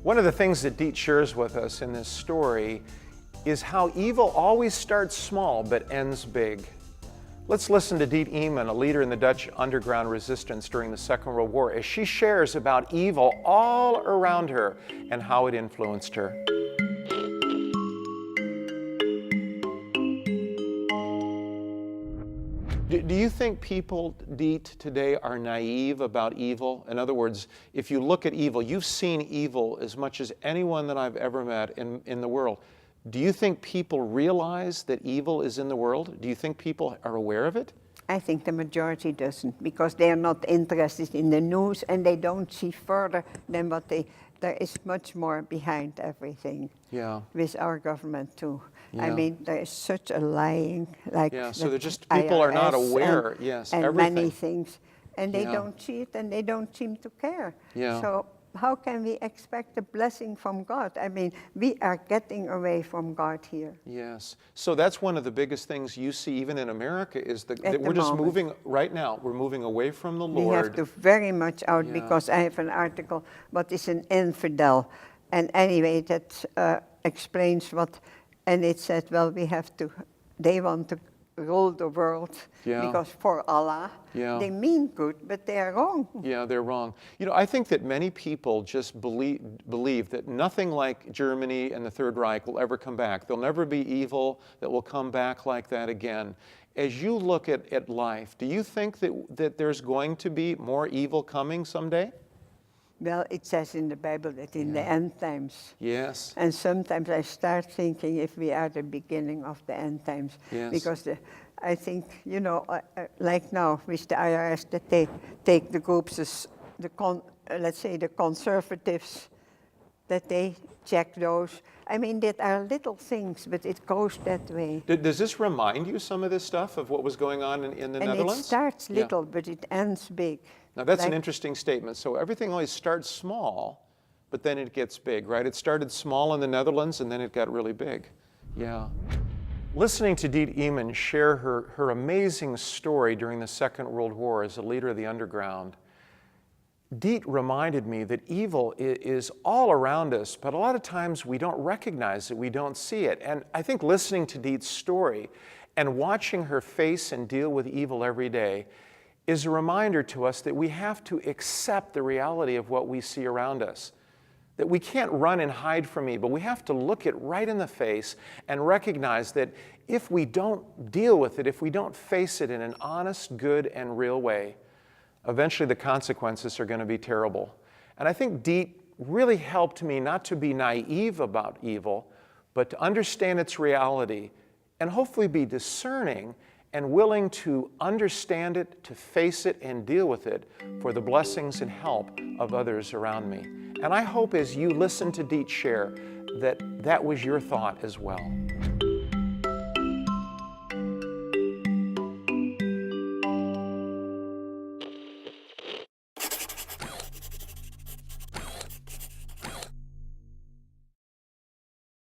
One of the things that Diet shares with us in this story is how evil always starts small but ends big. Let's listen to Diet Eman, a leader in the Dutch underground resistance during the Second World War, as she shares about evil all around her and how it influenced her. Do you think people, Diet, today are naive about evil? In other words, if you look at evil, you've seen evil as much as anyone that I've ever met in the world. Do you think people realize that evil is in the world? Do you think people are aware of it? I think the majority doesn't, because they are not interested in the news and they don't see further than what there is much more behind everything. Yeah. With our government too. Yeah. I mean, there is such a lying, like yeah, so they're just, people are not aware, yes, and everything. many things. And they Yeah. don't see it and they don't seem to care. Yeah. So how can we expect a blessing from God? I mean, we are getting away from God here. Yes. So that's one of the biggest things you see even in America is that we're just moment. moving, right now, we're moving away from the We Lord. have to very much out, Yeah. because I have an article, what is an infidel? And anyway, that explains what, and it said, well, they want to rule the world, Yeah. because for Allah, Yeah. they mean good, but they are wrong. Yeah, they're wrong. You know, I think that many people just believe that nothing like Germany and the Third Reich will ever come back. There'll never be evil that will come back like that again. As you look at life, do you think that there's going to be more evil coming someday? Well, it says in the Bible that in the Yeah. end times. Yes. And sometimes I start thinking if we are the beginning of the end times. Yes. Because I think, you know, like now with the IRS, that they take the groups, let's say the conservatives, that they check those. I mean, that are little things, but it goes that way. Does this remind you some of this stuff of what was going on in the Netherlands? And it starts Yeah. little, but it ends big. Now that's an Like- interesting statement. So everything always starts small, but then it gets big, right? It started small in the Netherlands and then it got really big. Yeah. Listening to Diet Eman share her amazing story during the Second World War as a leader of the underground, Diet reminded me that evil is all around us, but a lot of times we don't recognize it, we don't see it. And I think listening to Diet's story and watching her face and deal with evil every day is a reminder to us that we have to accept the reality of what we see around us. That we can't run and hide from evil. We have to look it right in the face and recognize that if we don't deal with it, if we don't face it in an honest, good, and real way, eventually the consequences are going to be terrible. And I think Diet really helped me not to be naive about evil, but to understand its reality and hopefully be discerning and willing to understand it, to face it, and deal with it for the blessings and help of others around me. And I hope as you listen to Diet share that that was your thought as well.